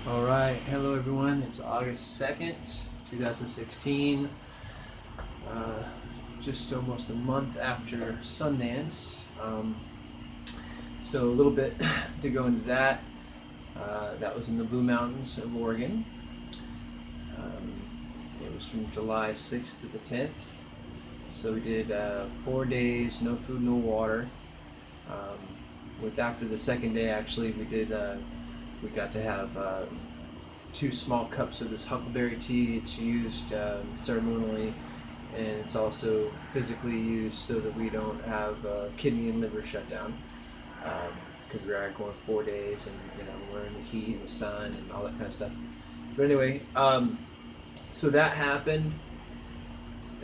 All right, hello everyone. It's August 2nd, 2016. Just almost a month after Sundance. So a little bit to go into that. That was in the Blue Mountains of Oregon. It was from July 6th to the 10th. So we did 4 days, no food, no water. With after the second day, actually, we got to have 2 small cups of this huckleberry tea. It's used ceremonially, and it's also physically used so that we don't have kidney and liver shutdown, because we are going 4 days, and we're in the heat and the sun and all that kind of stuff. But anyway, so that happened,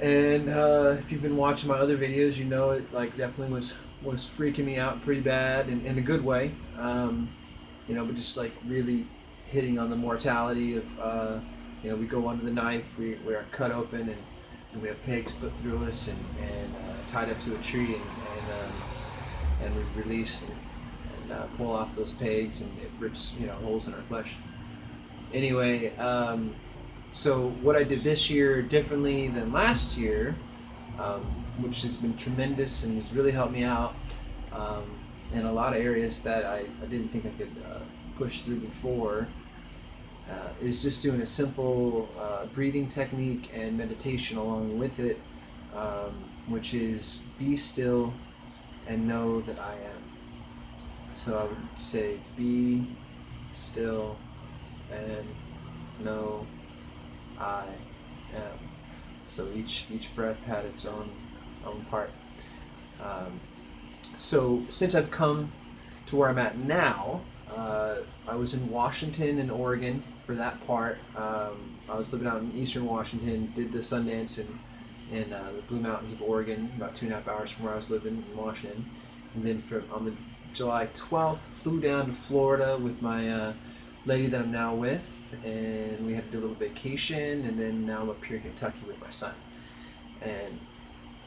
and if you've been watching my other videos, you know it definitely was freaking me out pretty bad, in a good way. But just really hitting on the mortality of, we go under the knife, we are cut open, and we have pegs put through us and tied up to a tree, and we release and pull off those pegs, and it rips holes in our flesh. Anyway, so what I did this year differently than last year, which has been tremendous and has really helped me out in a lot of areas that I didn't think I could push through before, is just doing a simple breathing technique and meditation along with it, which is be still and know that I am. So I would say be still and know I am. So each breath had its own part. So since I've come to where I'm at now, I was in Washington and Oregon for that part. I was living out in eastern Washington, did the Sundance in the Blue Mountains of Oregon, about 2.5 hours from where I was living in Washington. And then on the July 12th, flew down to Florida with my lady that I'm now with, and we had to do a little vacation, and then now I'm up here in Kentucky with my son. And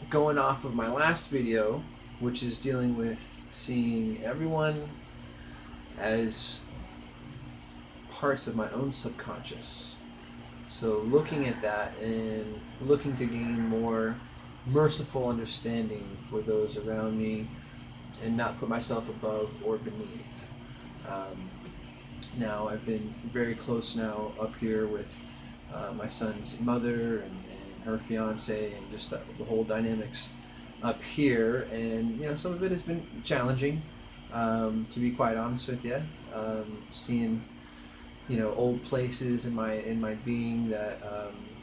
going off of my last video, which is dealing with seeing everyone as parts of my own subconscious. So looking at that and looking to gain more merciful understanding for those around me and not put myself above or beneath. Now I've been very close now up here with my son's mother and her fiance, and just the whole dynamics up here, and some of it has been challenging, to be quite honest with you. Seeing old places in my being that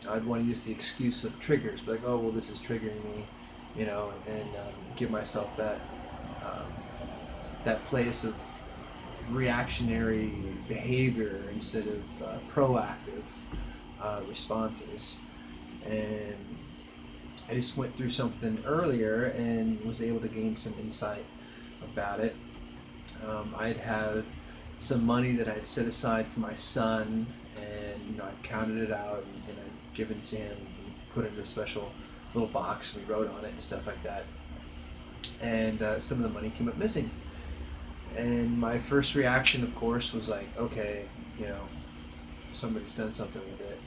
I'd want to use the excuse of triggers, like, oh well, this is triggering me, and give myself that place of reactionary behavior instead of proactive responses. And I just went through something earlier and was able to gain some insight about it. I'd had some money that I'd set aside for my son, and I counted it out and I'd given it to him, and put it in a special little box, and we wrote on it and stuff like that. And some of the money came up missing. And my first reaction, of course, was like, okay, somebody's done something with it,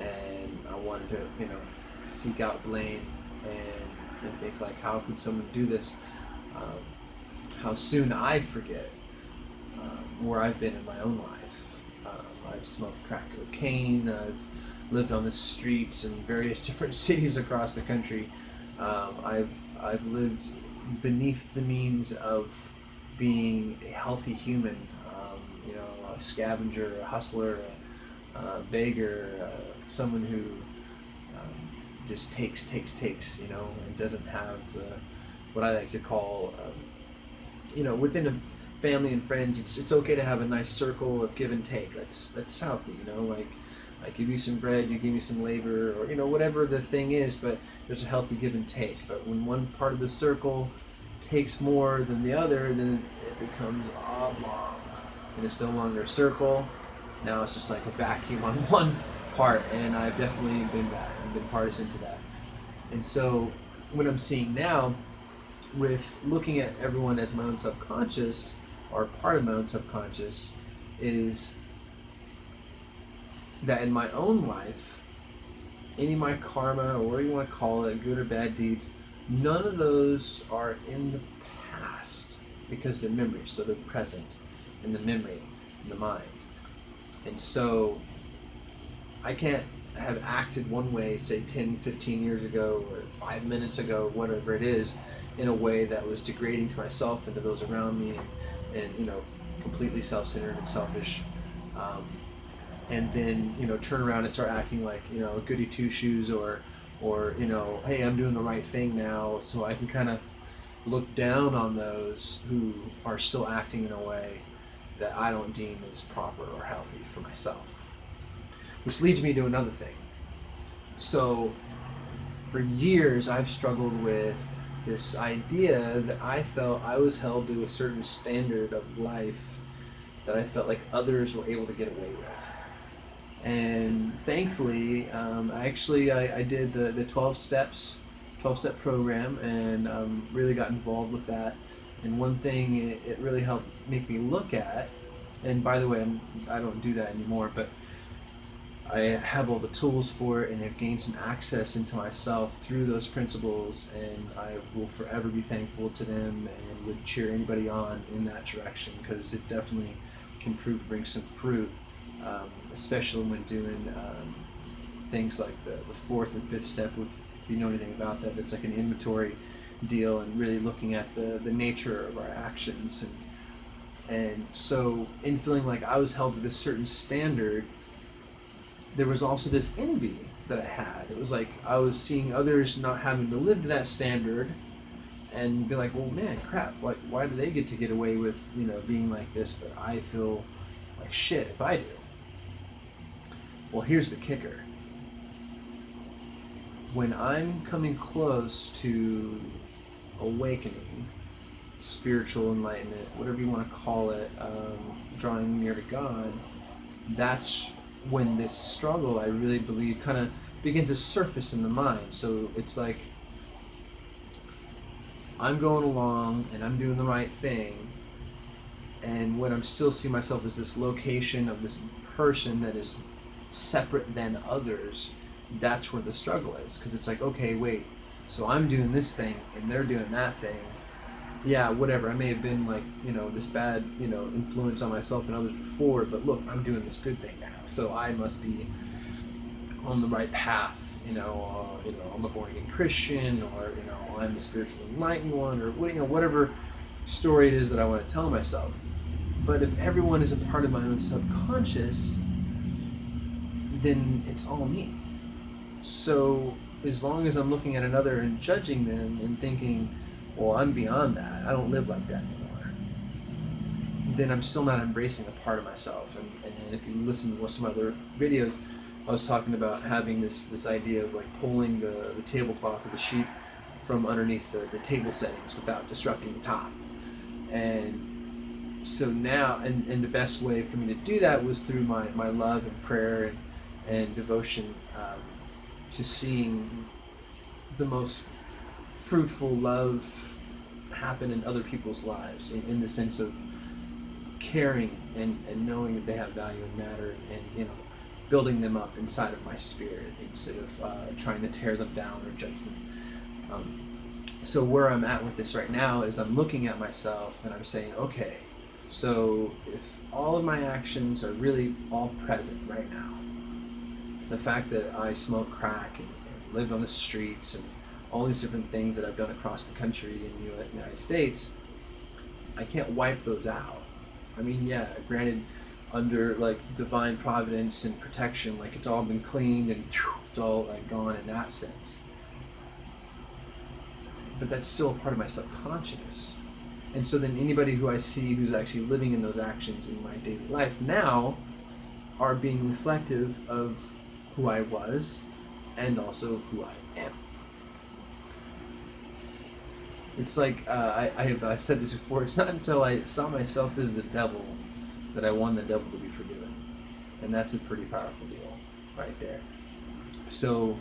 and I wanted to, seek out blame and think like, how could someone do this? How soon I forget where I've been in my own life. I've smoked crack cocaine. I've lived on the streets in various different cities across the country. I've lived beneath the means of being a healthy human, a scavenger, a hustler, a beggar, someone who just takes, and doesn't have what I like to call, within a family and friends, it's okay to have a nice circle of give and take. That's healthy, like I give you some bread, you give me some labor, or whatever the thing is, but there's a healthy give and take. But when one part of the circle takes more than the other, then it becomes oblong, and it's no longer a circle. Now it's just like a vacuum on one part, and I've definitely been that. I've been partisan to that. And so what I'm seeing now, with looking at everyone as my own subconscious, or part of my own subconscious, is that in my own life, any of my karma, or whatever you want to call it, good or bad deeds, none of those are in the past because they're memories, so they're present in the memory, in the mind. And so I can't have acted one way, say 10, 15 years ago, or 5 minutes ago, whatever it is, in a way that was degrading to myself and to those around me, and completely self-centered and selfish. And then, turn around and start acting like, a goody two-shoes, or hey, I'm doing the right thing now, so I can kind of look down on those who are still acting in a way that I don't deem as proper or healthy for myself. Which leads me to another thing. So, for years, I've struggled with this idea that I felt I was held to a certain standard of life that I felt like others were able to get away with. And thankfully, I did the 12-step program, and really got involved with that. And one thing it really helped make me look at, and by the way, I don't do that anymore, but I have all the tools for it and have gained some access into myself through those principles, and I will forever be thankful to them and would cheer anybody on in that direction, because it definitely can prove to bring some fruit, especially when doing things like the fourth and fifth step. If you know anything about that, it's like an inventory deal, and really looking at the nature of our actions. And so in feeling like I was held to this certain standard, there was also this envy that I had. It was like I was seeing others not having to live to that standard, and be like, well, man, crap, like, why do they get away with, being like this, but I feel like shit if I do? Well, here's the kicker. When I'm coming close to awakening, spiritual enlightenment, whatever you want to call it, drawing near to God, that's when this struggle, I really believe, kind of begins to surface in the mind. So it's like I'm going along and I'm doing the right thing, and when I'm still seeing myself as this location of this person that is separate than others, that's where the struggle is. Because it's like, okay, wait, so I'm doing this thing and they're doing that thing. Yeah, whatever, I may have been like, this bad, influence on myself and others before, but look, I'm doing this good thing now, so I must be on the right path. I'm a born-again Christian, or I'm the spiritually enlightened one, or whatever story it is that I want to tell myself. But if everyone is a part of my own subconscious, then it's all me. So as long as I'm looking at another and judging them and thinking, well, I'm beyond that, I don't live like that anymore, then I'm still not embracing a part of myself. And if you listen to some other videos, I was talking about having this idea of like pulling the tablecloth or the sheet from underneath the table settings without disrupting the top. And so now, and the best way for me to do that was through my love and prayer and devotion to seeing the most fruitful love happen in other people's lives, in the sense of caring and knowing that they have value and matter, and building them up inside of my spirit instead of trying to tear them down or judge them. So where I'm at with this right now is I'm looking at myself and I'm saying, okay, so if all of my actions are really all present right now, the fact that I smoke crack and lived on the streets and all these different things that I've done across the country in the United States, I can't wipe those out. I mean, yeah, granted, under like divine providence and protection, like it's all been cleaned and it's all like gone in that sense. But that's still a part of my subconscious. And so then anybody who I see who's actually living in those actions in my daily life now are being reflective of who I was and also who I am. It's like, I said this before, it's not until I saw myself as the devil that I won the devil to be forgiven. And that's a pretty powerful deal right there. So